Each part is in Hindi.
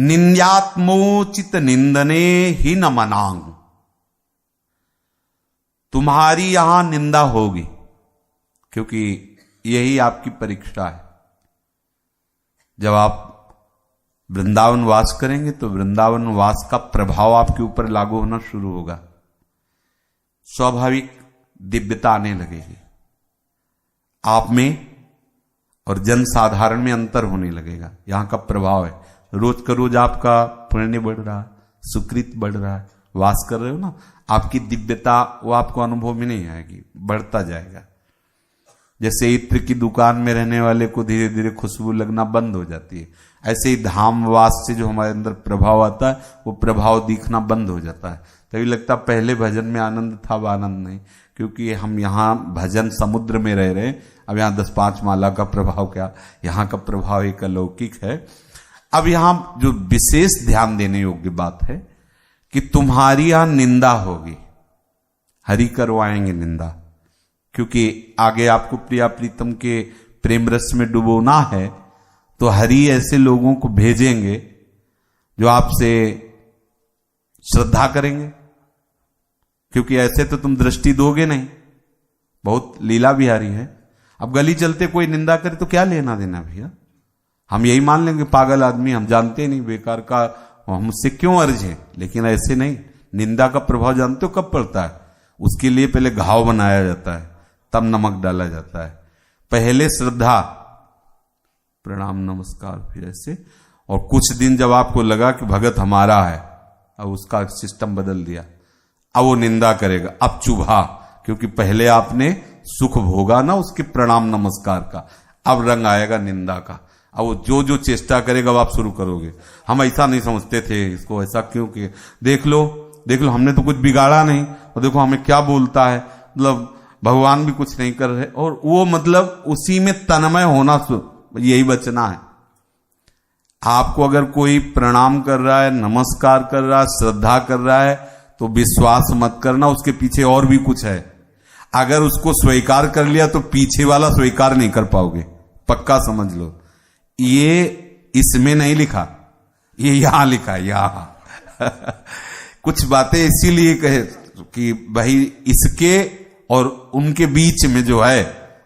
निंद्यात्मोचित निंदने ही न मनांग। तुम्हारी यहां निंदा होगी, क्योंकि यही आपकी परीक्षा है। जब आप वृंदावन वास करेंगे तो वृंदावन वास का प्रभाव आपके ऊपर लागू होना शुरू होगा। स्वाभाविक दिव्यता आने लगेगी आप में, और जनसाधारण में अंतर होने लगेगा। यहां का प्रभाव है। रोज का रोज आपका पुण्य बढ़ रहा है, सुकृत बढ़ रहा है, वास कर रहे हो ना, आपकी दिव्यता वो आपको अनुभव में नहीं आएगी, बढ़ता जाएगा। जैसे इत्र की दुकान में रहने वाले को धीरे धीरे खुशबू लगना बंद हो जाती है, ऐसे ही धाम वास से जो हमारे अंदर प्रभाव आता है वो प्रभाव दिखना बंद हो जाता है। तभी लगता पहले भजन में आनंद था, अब आनंद नहीं, क्योंकि हम यहाँ भजन समुद्र में रह रहे हैं। अब यहाँ 10-5 माला का प्रभाव क्या, यहाँ का प्रभाव एक अलौकिक है। अब यहां जो विशेष ध्यान देने योग्य बात है कि तुम्हारी यहां निंदा होगी, हरि करवाएंगे निंदा, क्योंकि आगे आपको प्रिया प्रीतम के प्रेम रस में डुबोना है। तो हरि ऐसे लोगों को भेजेंगे जो आपसे श्रद्धा करेंगे, क्योंकि ऐसे तो तुम दृष्टि दोगे नहीं। बहुत लीला बिहारी है। अब गली चलते कोई निंदा करे तो क्या लेना देना भैया, हम यही मान लेंगे पागल आदमी, हम जानते नहीं, बेकार का हमसे क्यों अर्ज है। लेकिन ऐसे नहीं, निंदा का प्रभाव जानते हो कब पड़ता है? उसके लिए पहले घाव बनाया जाता है, तब नमक डाला जाता है। पहले श्रद्धा, प्रणाम नमस्कार, फिर ऐसे, और कुछ दिन जब आपको लगा कि भगत हमारा है, अब उसका सिस्टम बदल दिया, अब वो निंदा करेगा, अब चुभा, क्योंकि पहले आपने सुख भोगा ना उसके प्रणाम नमस्कार का, अब रंग आएगा निंदा का। अब वो जो जो चेष्टा करेगा अब आप शुरू करोगे, हम ऐसा नहीं समझते थे, इसको ऐसा क्यों किया, देख लो हमने तो कुछ बिगाड़ा नहीं, और देखो हमें क्या बोलता है, मतलब भगवान भी कुछ नहीं कर रहे। और वो मतलब उसी में तन्मय होना, यही बचना है। आपको अगर कोई प्रणाम कर रहा है, नमस्कार कर रहा है, श्रद्धा कर रहा है, तो विश्वास मत करना उसके पीछे और भी कुछ है। अगर उसको स्वीकार कर लिया तो पीछे वाला स्वीकार नहीं कर पाओगे, पक्का समझ लो। ये इसमें नहीं लिखा, ये यहां लिखा है, यहां कुछ बातें इसीलिए कहे कि भाई इसके और उनके बीच में जो है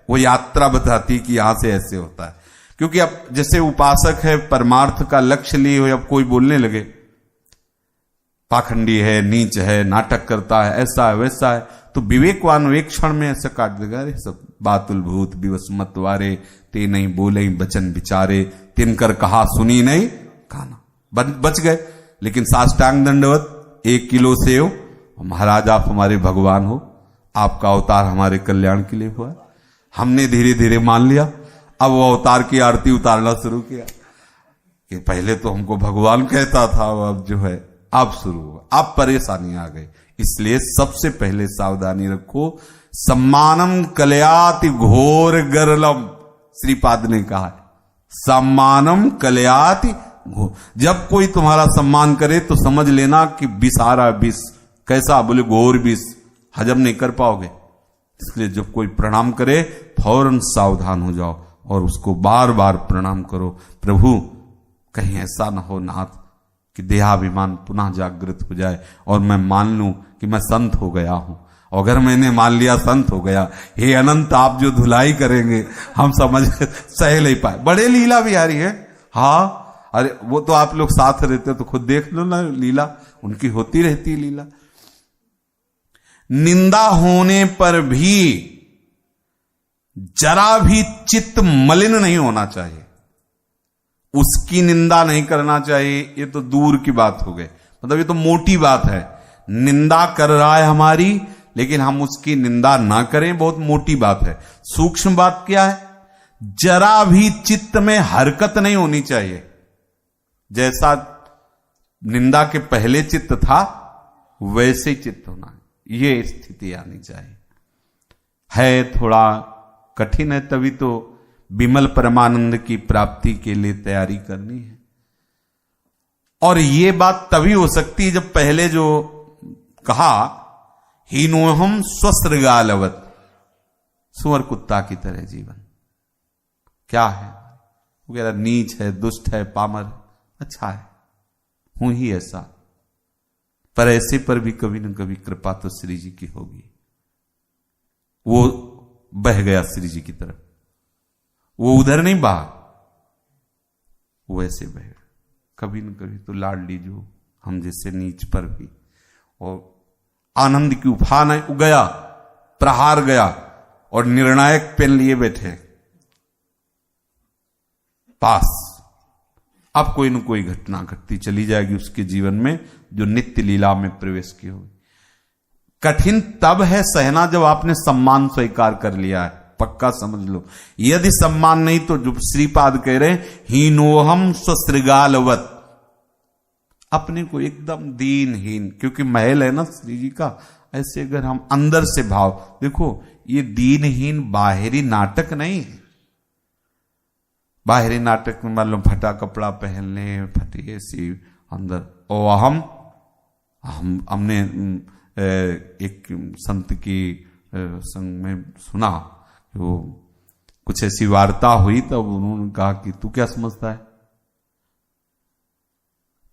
वो यात्रा बताती कि यहां से ऐसे होता है। क्योंकि अब जैसे उपासक है, परमार्थ का लक्ष्य लिए हुए, अब कोई बोलने लगे पाखंडी है, नीच है, नाटक करता है, ऐसा है वैसा है, तो विवेकवान एक क्षण में ऐसे काट देगा, अरे सब बातुल भूत विवश मत वारे, ते नहीं बोले बचन विचारे, तिनकर कहा सुनी नहीं खाना, बच गए। लेकिन साष्टांग दंडवत, 1 किलो सेव, महाराज आप हमारे भगवान हो, आपका अवतार हमारे कल्याण के लिए हुआ। हमने धीरे धीरे मान लिया, अब वो अवतार की आरती उतारना शुरू किया कि पहले तो हमको भगवान कहता था, अब जो है अब शुरू हुआ, अब परेशानी आ गई। इसलिए सबसे पहले सावधानी रखो, सम्मानम कलयाति घोर गरलम, श्रीपाद ने कहा है, सम्मानम कलयाति घोर। जब कोई तुम्हारा सम्मान करे तो समझ लेना कि विष आ रहा है, विष कैसा, बोले घोर विष, हजम नहीं कर पाओगे। इसलिए जब कोई प्रणाम करे फौरन सावधान हो जाओ और उसको बार बार प्रणाम करो। प्रभु कहीं ऐसा ना हो नाथ कि देहाभिमान पुनः जागृत हो जाए और मैं मान लूं कि मैं संत हो गया हूं। और अगर मैंने मान लिया संत हो गया, हे अनंत आप जो धुलाई करेंगे हम समझ सह नहीं पाए। बड़े लीला बिहारी है, हाँ, अरे वो तो आप लोग साथ रहते तो खुद देख लो ना, लीला उनकी होती रहती लीला। निंदा होने पर भी जरा भी चित्त मलिन नहीं होना चाहिए, उसकी निंदा नहीं करना चाहिए। ये तो दूर की बात हो गई, मतलब ये तो मोटी बात है। निंदा कर रहा है हमारी, लेकिन हम उसकी निंदा ना करें, बहुत मोटी बात है। सूक्ष्म बात क्या है, जरा भी चित्त में हरकत नहीं होनी चाहिए। जैसा निंदा के पहले चित्त था वैसे ही चित्त होना है, ये स्थिति आनी चाहिए। है थोड़ा कठिन है, तभी तो विमल परमानंद की प्राप्ति के लिए तैयारी करनी है। और ये बात तभी हो सकती है जब पहले जो कहा हीनोहम स्वसृगालवत, सुअर कुत्ता की तरह जीवन क्या है, वो कह रहा नीच है, दुष्ट है, पामर है, अच्छा है, हूं ही ऐसा, पर ऐसे पर भी कभी न कभी कृपा तो श्री जी की होगी। वो बह गया श्री जी की तरफ, वो उधर नहीं बहा, वो ऐसे बह गया। कभी न कभी तो लाडली जो हम जैसे नीच पर भी, और आनंद की उफान गया, प्रहार गया, और निर्णायक पेन लिए बैठे पास। अब कोई न कोई घटना घटती चली जाएगी उसके जीवन में, जो नित्य लीला में प्रवेश की होगी। कठिन तब है सहना जब आपने सम्मान स्वीकार कर लिया है, पक्का समझ लो। यदि सम्मान नहीं तो जो श्रीपाद कह रहे हैं, हीनोहम स्वश्रृगालवत, अपने को एकदम दीनहीन, क्योंकि महल है ना श्री जी का, ऐसे अगर हम अंदर से भाव देखो, ये दीनहीन बाहरी नाटक नहीं है। बाहरी नाटक में मान लो फटा कपड़ा पहनने, फटी ऐसी अंदर, और हमने एक संत की संग में सुना, वो कुछ ऐसी वार्ता हुई, तब उन्होंने कहा कि तू क्या समझता है,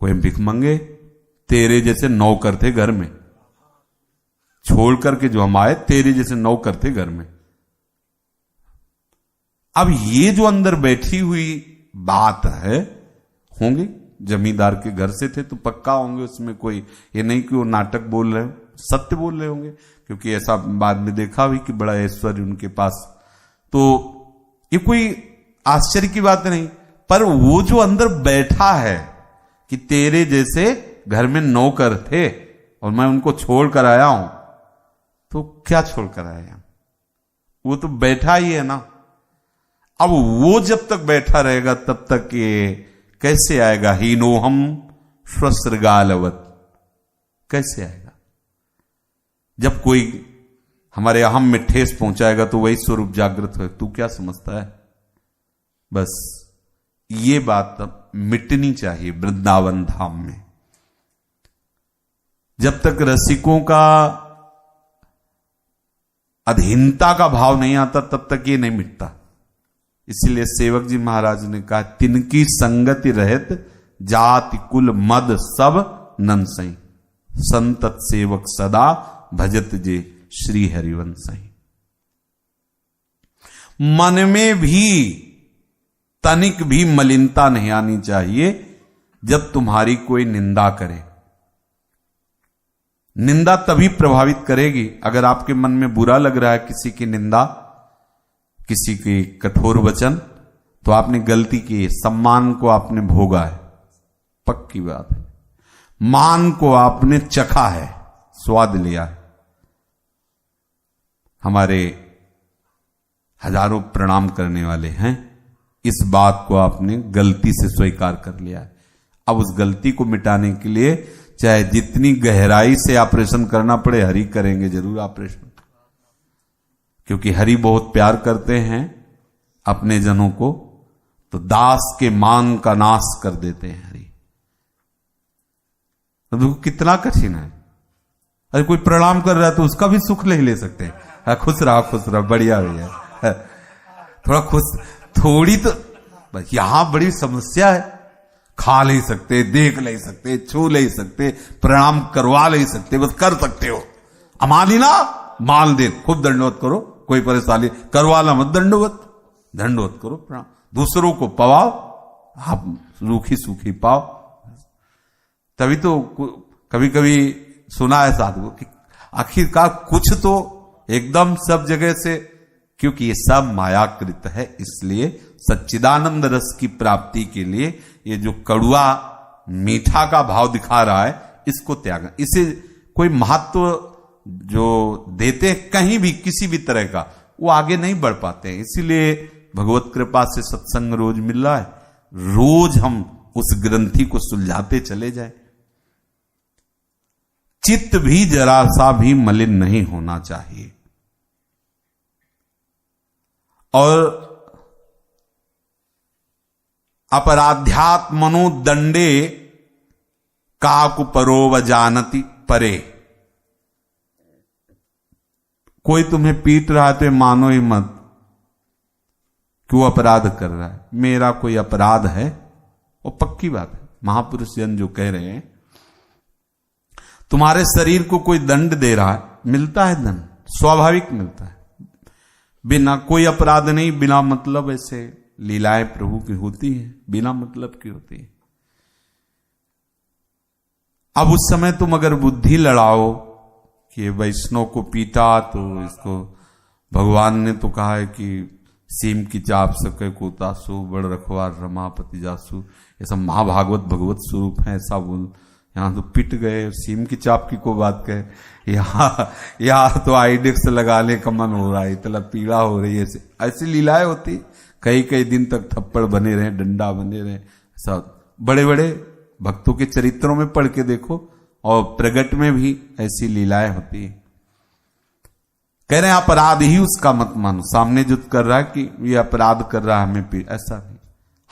कोई भिख मंगे, तेरे जैसे नौकर थे घर में, छोड़ करके जो हम आए, तेरे जैसे नौकर थे घर में। अब ये जो अंदर बैठी हुई बात है, होंगे जमींदार के घर से थे तो पक्का होंगे, उसमें कोई ये नहीं कि वो नाटक बोल रहे हो, सत्य बोल रहे होंगे, क्योंकि ऐसा बाद में देखा भी कि बड़ा ऐश्वर्य उनके पास। तो ये कोई आश्चर्य की बात नहीं, पर वो जो अंदर बैठा है कि तेरे जैसे घर में नौकर थे और मैं उनको छोड़ कर आया हूं, तो क्या छोड़ कर आया, वो तो बैठा ही है ना। अब वो जब तक बैठा रहेगा तब तक ये कैसे आएगा, हीनोहम स्वश्रृगालवत, कैसे आएगा। जब कोई हमारे अहम में ठेस पहुंचाएगा तो वही स्वरूप जागृत हो। तू क्या समझता है, बस ये बात मिटनी चाहिए वृंदावन धाम में। जब तक रसिकों का अधीनता का भाव नहीं आता तब तक ये नहीं मिटता। इसलिए सेवक जी महाराज ने कहा, तिनकी संगति रहत जाति कुल मद सब नंसई, संतत सेवक सदा भजत जे श्री हरिवंशई। मन में भी तनिक भी मलिनता नहीं आनी चाहिए जब तुम्हारी कोई निंदा करे। निंदा तभी प्रभावित करेगी अगर आपके मन में बुरा लग रहा है किसी की निंदा, किसी के कठोर वचन, तो आपने गलती की, सम्मान को आपने भोगा है, पक्की बात है। मान को आपने चखा है, स्वाद लिया है। हमारे हजारों प्रणाम करने वाले हैं, इस बात को आपने गलती से स्वीकार कर लिया है। अब उस गलती को मिटाने के लिए चाहे जितनी गहराई से ऑपरेशन करना पड़े, हरि करेंगे जरूर ऑपरेशन, क्योंकि हरि बहुत प्यार करते हैं अपने जनों को, तो दास के मान का नाश कर देते हैं हरि। तो देखो कितना कठिन है। अरे कोई प्रणाम कर रहा है तो उसका भी सुख ले सकते हैं, खुश रहा बढ़िया भैया, थोड़ा खुश, थोड़ी तो बस। यहां बड़ी समस्या है, खा नहीं सकते, देख नहीं सकते, छू नहीं सकते, प्रणाम करवा नहीं सकते, बस कर सकते हो। अमाली ना माल दे, खुद दंडवत करो, कोई परेशानी करवाना मत, दंडवत करो, प्रणाम। दूसरों को पवाओ, आप रूखी सूखी पाओ। तभी तो कभी कभी सुना है साधु कि आखिरकार कुछ तो एकदम सब जगह से, क्योंकि ये सब मायाकृत है, इसलिए सच्चिदानंद रस की प्राप्ति के लिए ये जो कड़ुआ मीठा का भाव दिखा रहा है, इसको त्याग, इसे कोई महत्व जो देते हैं कहीं भी किसी भी तरह का, वो आगे नहीं बढ़ पाते हैं। इसीलिए भगवत कृपा से सत्संग रोज मिल रहा है, रोज हम उस ग्रंथि को सुलझाते चले जाए। चित्त भी जरा सा भी मलिन नहीं होना चाहिए। और अपराध्यात्मनो दंडे काकु परोव जानति परे। कोई तुम्हें पीट रहा है तो मानो ही मत कि वो अपराध कर रहा है, मेरा कोई अपराध है, वो पक्की बात है। महापुरुष जन जो कह रहे हैं, तुम्हारे शरीर को कोई दंड दे रहा है, मिलता है दंड, स्वाभाविक मिलता है, बिना कोई अपराध नहीं, बिना मतलब ऐसे लीलाएं प्रभु की होती है, बिना मतलब की होती है। अब उस समय तुम अगर बुद्धि लड़ाओ कि वैष्णव को पीटा तो इसको भगवान ने तो कहा है कि सीम की चाप सके को तासु बड़ रखवार रमापति जासु, ये सब महाभागवत भगवत स्वरूप है, ऐसा बोल। यहाँ तो पिट गए, सीम की चाप की को बात कहे, यहाँ तो आइडेक्स लगाने का मन हो रहा है, इतना पीड़ा हो रही है, ऐसी लीलाएं होती। कई कई दिन तक थप्पड़ बने रहे, डंडा बने रहे, ऐसा बड़े बड़े भक्तों के चरित्रों में पढ़ के देखो, और प्रगट में भी ऐसी लीलाएं होती है। कह रहे हैं अपराध ही उसका मत मानो, सामने जो कर रहा है कि ये अपराध कर रहा है हमें, ऐसा नहीं,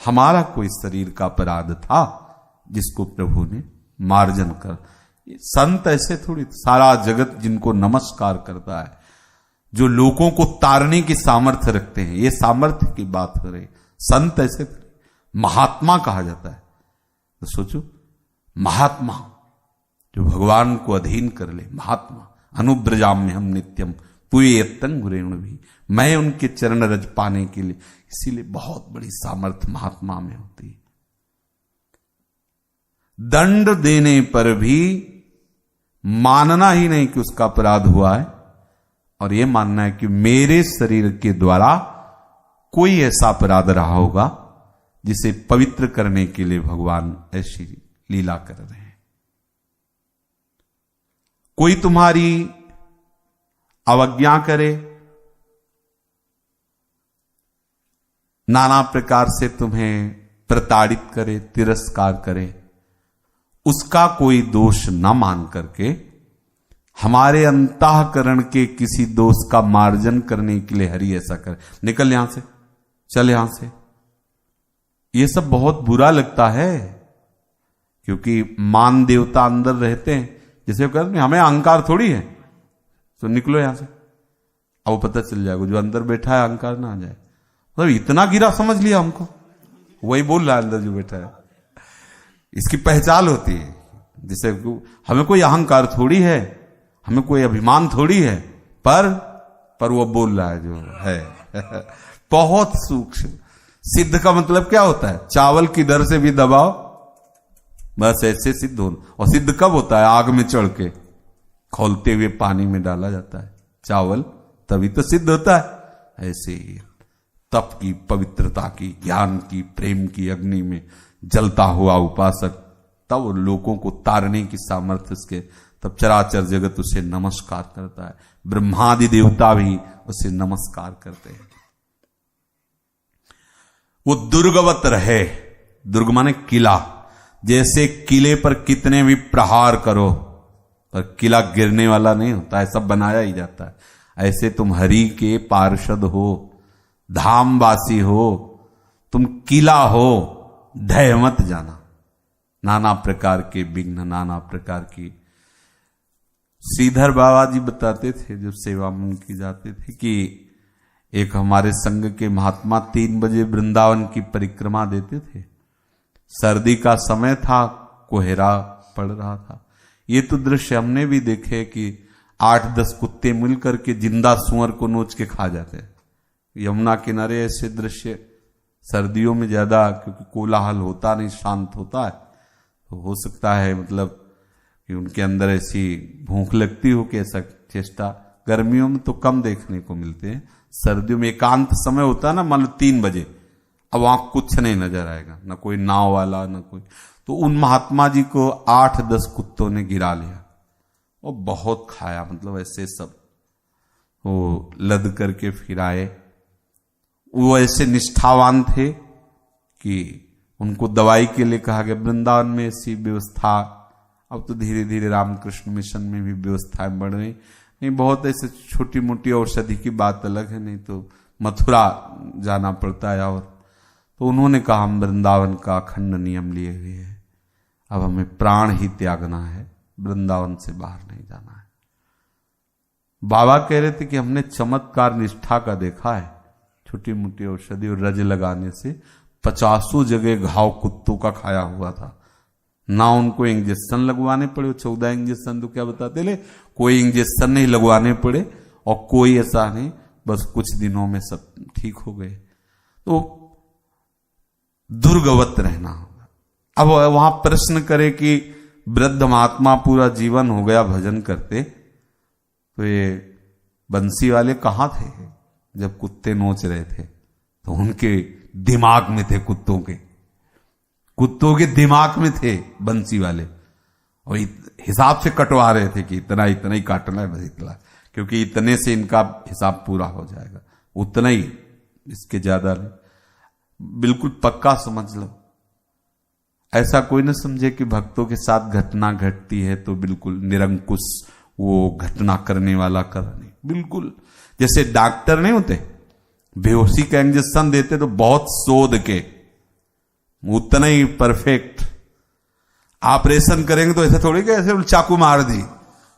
हमारा कोई शरीर का अपराध था जिसको प्रभु ने मार्जन कर। संत ऐसे थोड़ी, सारा जगत जिनको नमस्कार करता है, जो लोगों को तारने की सामर्थ्य रखते हैं, ये सामर्थ्य की बात हो रही। संत ऐसे महात्मा कहा जाता है, तो सोचो महात्मा जो भगवान को अधीन कर ले, महात्मा। अनुब्रजाम में हम नित्यम पुयेत्तंग गुरेण भी, मैं उनके चरण रज पाने के लिए, इसीलिए बहुत बड़ी सामर्थ्य महात्मा में होती है। दंड देने पर भी मानना ही नहीं कि उसका अपराध हुआ है, और यह मानना है कि मेरे शरीर के द्वारा कोई ऐसा अपराध रहा होगा जिसे पवित्र करने के लिए भगवान ऐसी लीला कर रहे हैं। कोई तुम्हारी अवज्ञा करे, नाना प्रकार से तुम्हें प्रताड़ित करे, तिरस्कार करे, उसका कोई दोष न मान करके हमारे अंतःकरण के किसी दोष का मार्जन करने के लिए हरि ऐसा करे, निकल यहां से, चल यहां से। ये सब बहुत बुरा लगता है, क्योंकि मान देवता अंदर रहते हैं। जैसे वो कहते हैं हमें अहंकार थोड़ी है, तो निकलो यहां से। अब वो पता चल जाएगा जो अंदर बैठा है अहंकार ना आ जाए, मतलब इतना गिरा समझ लिया हमको, वही बोल रहा है अंदर जो बैठा है, इसकी पहचान होती है। जैसे हमें कोई अहंकार थोड़ी है, हमें कोई अभिमान थोड़ी है, पर वो बोल रहा है जो है बहुत सूक्ष्म। सिद्ध का मतलब क्या होता है? चावल की दर से भी दबाओ, बस ऐसे सिद्ध हो। और सिद्ध कब होता है? आग में चढ़ के खौलते हुए पानी में डाला जाता है चावल, तभी तो सिद्ध होता है। ऐसे ही तप की, पवित्रता की, ज्ञान की, प्रेम की अग्नि में जलता हुआ उपासक, तब लोगों को तारने की सामर्थ्य उसके, तब चराचर जगत उसे नमस्कार करता है, ब्रह्मादि देवता भी उसे नमस्कार करते हैं। वो दुर्गवत रहे, दुर्ग माने किला, जैसे किले पर कितने भी प्रहार करो पर किला गिरने वाला नहीं होता, ऐसा बनाया ही जाता है। ऐसे तुम हरि के पार्षद हो, धामवासी हो, तुम किला हो, ढह मत जाना। नाना प्रकार के विघ्न, नाना प्रकार की। श्रीधर बाबा जी बताते थे जब सेवा मन की जाते थे कि एक हमारे संघ के महात्मा 3 बजे वृंदावन की परिक्रमा देते थे। सर्दी का समय था, कोहरा पड़ रहा था। ये तो दृश्य हमने भी देखे कि 8-10 कुत्ते मिलकर के जिंदा सुअर को नोच के खा जाते हैं। यमुना किनारे ऐसे दृश्य सर्दियों में ज्यादा, क्योंकि कोलाहल होता नहीं, शांत होता है, तो हो सकता है मतलब कि उनके अंदर ऐसी भूख लगती हो कि ऐसा चेष्टा। गर्मियों में तो कम देखने को मिलते हैं, सर्दियों में एकांत समय होता है ना, मान लो 3 बजे, अब वहां कुछ नहीं नजर आएगा, ना कोई नाव वाला ना कोई। तो उन महात्मा जी को 8-10 कुत्तों ने गिरा लिया और बहुत खाया, मतलब ऐसे सब वो लद करके फिर आए। वो ऐसे निष्ठावान थे कि उनको दवाई के लिए कहा गया। वृंदावन में ऐसी व्यवस्था, अब तो धीरे धीरे रामकृष्ण मिशन में भी व्यवस्थाएं बढ़ रही, नहीं बहुत ऐसे छोटी मोटी औषधि की बात अलग है, नहीं तो मथुरा जाना पड़ता है। और तो उन्होंने कहा हम वृंदावन का अखंड नियम लिए हुए हैं, अब हमें प्राण ही त्यागना है, वृंदावन से बाहर नहीं जाना है। बाबा कह रहे थे कि हमने चमत्कार निष्ठा का देखा है, छोटी मोटी औषधि और रज लगाने से 50 जगह घाव कुत्तों का खाया हुआ था, ना उनको इंजेक्शन लगवाने पड़े, 14 इंजेक्शन तो क्या बताते ले, कोई इंजेक्शन नहीं लगवाने पड़े और कोई ऐसा नहीं, बस कुछ दिनों में सब ठीक हो गए। तो दुर्गवत रहना होगा। अब वहां प्रश्न करे कि वृद्ध महात्मा पूरा जीवन हो गया भजन करते, तो ये बंसी वाले कहां थे जब कुत्ते नोच रहे थे? तो उनके दिमाग में थे, कुत्तों के दिमाग में थे बंसी वाले, और हिसाब से कटवा रहे थे कि इतना इतना ही काटना है, बस इतना, क्योंकि इतने से इनका हिसाब पूरा हो जाएगा, उतना ही, इसके ज्यादा नहीं। बिल्कुल पक्का समझ लो। ऐसा कोई न समझे कि भक्तों के साथ घटना घटती है तो बिल्कुल निरंकुश वो घटना करने वाला कर नहीं, बिल्कुल। जैसे डॉक्टर नहीं होते, बेहोशी का इंजेक्शन देते तो बहुत शोध के, उतना ही परफेक्ट। ऑपरेशन करेंगे तो ऐसे थोड़ी कि ऐसे चाकू मार दी,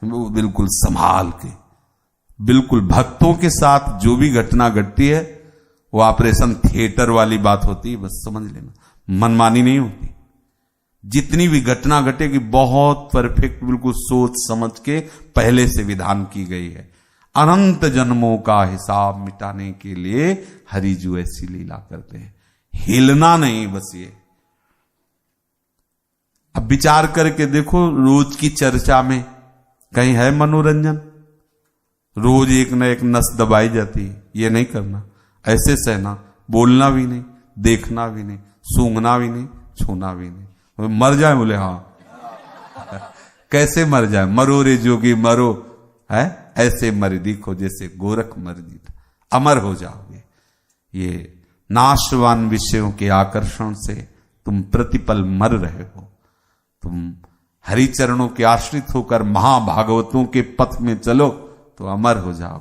वो बिल्कुल संभाल के। बिल्कुल भक्तों के साथ जो भी घटना घटती है वो ऑपरेशन थिएटर वाली बात होती है, बस समझ लेना, मनमानी नहीं होती। जितनी भी घटना घटेगी बहुत परफेक्ट, बिल्कुल सोच समझ के पहले से विधान की गई है। अनंत जन्मों का हिसाब मिटाने के लिए हरिजू ऐसी लीला करते हैं, हिलना नहीं बस ये। अब विचार करके देखो, रोज की चर्चा में कहीं है मनोरंजन? रोज एक न एक नस दबाई जाती है, ये नहीं करना, ऐसे सहना, बोलना भी नहीं, देखना भी नहीं, सूंघना भी नहीं, छूना भी नहीं। मर जाए? बोले हाँ। कैसे मर जाए? मरो रे जोगी मरो, है ऐसे मर दिखो जैसे गोरख मर जी, अमर हो जाओगे। ये नाशवान विषयों के आकर्षण से तुम प्रतिपल मर रहे हो। तुम हरि चरणों के आश्रित होकर महाभागवतों के पथ में चलो तो अमर हो जाओगे।